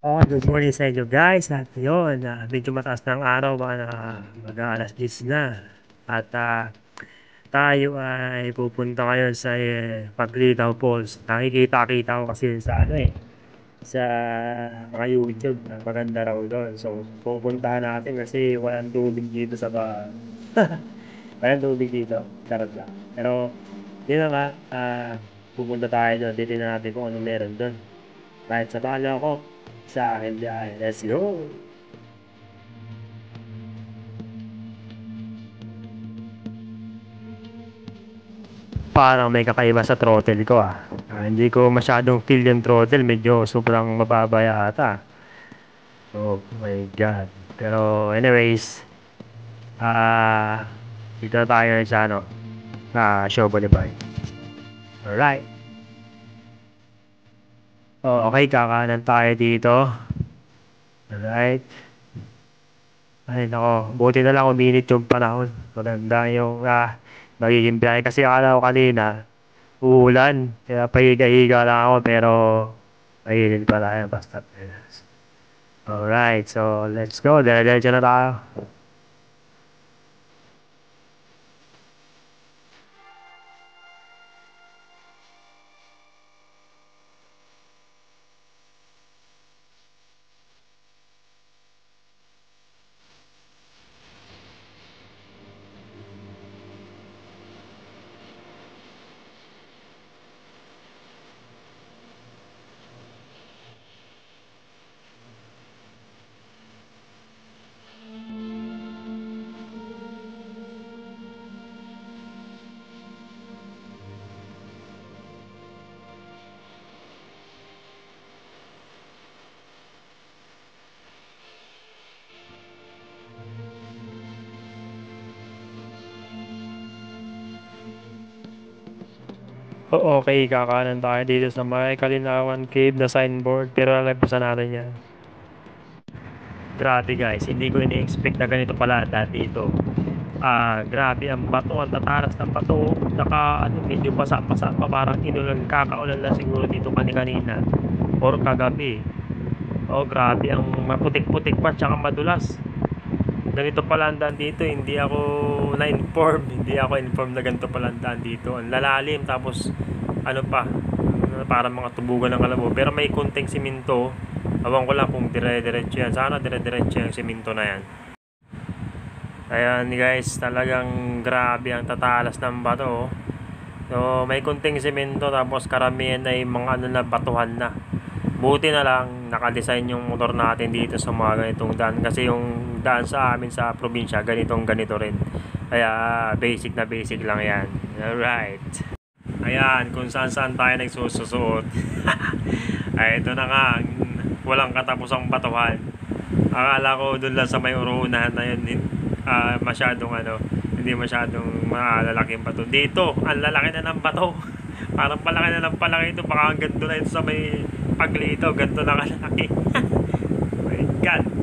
Okay, good morning sa inyo guys. At yun, medyo mataas ng araw, baka na mag-aalas 10 na. At tayo ay pupunta ngayon sa Paglitaw Falls. Nakikita-kita ko kasi sa sa mga YouTube na maganda raw doon. So, pupuntahan natin kasi walang tubig dito sa walang tubig dito. Charot lang. Pero, yun na nga, pupunta tayo doon. Titignan natin kung ano meron doon. Kahit sa talo ako, sa akin dyan. Let's go! Parang may kakaiba sa throttle ko hindi ko masyadong feel yung throttle. Medyo sobrang mababa yata. Oh my God. Pero anyways, dito na tayo sa Show Boulevard. Alright. Oh, okay, kakanan tayo dito. Alright. Ay, nako. Buti na lang uminit yung panahon. Maganda yung magiging biyahe. Kasi akala ko kanina, uulan. Kaya pahiga-higa lang ako. Pero, ayun pala yan. Basta. Alright. So, let's go. Diretso na tayo. Okay, kakanan tayo dito sa may Kalinawan Cave na signboard. Pero lalampasan natin yan. Grabe guys, hindi ko ini-expect na ganito pala dati ito. Grabe ang bato, ang tatalas ng bato. Medyo pasa-pasa pa, parang inulan, kakaulan lang siguro dito kanina or kagabi. Oh, grabe, ang maputik-putik pa, tsaka madulas. Ganito pala ang daan dito, hindi ako informed na ganito pala ang daan dito. Ang lalalim, tapos parang mga tubugan ng kalabo, pero may konting siminto. Awan ko lang kung dire-diretso yan. Sana dire-diretso yung siminto na yan. Ayan guys, talagang grabe ang tatalas ng bato. So, may konting siminto, tapos karamihan ay mga na batuhan na. Buti na lang naka-design yung motor natin dito sa mga ganitong daan, kasi yung daan sa amin sa probinsya ganito rin. Kaya basic na basic lang yan. Alright. Ayan, kung saan tayo nagsususuot. Ay, ito na nga, walang katapusang batuhan. Akala ko doon lang sa may urunahan na yun, hindi masyadong malalaking bato. Dito, ang lalaki na ng bato. Parang palaki na ng palaki ito. Baka hanggang doon na ito sa may Paglitaw, ganito na kalaki. Oh my God.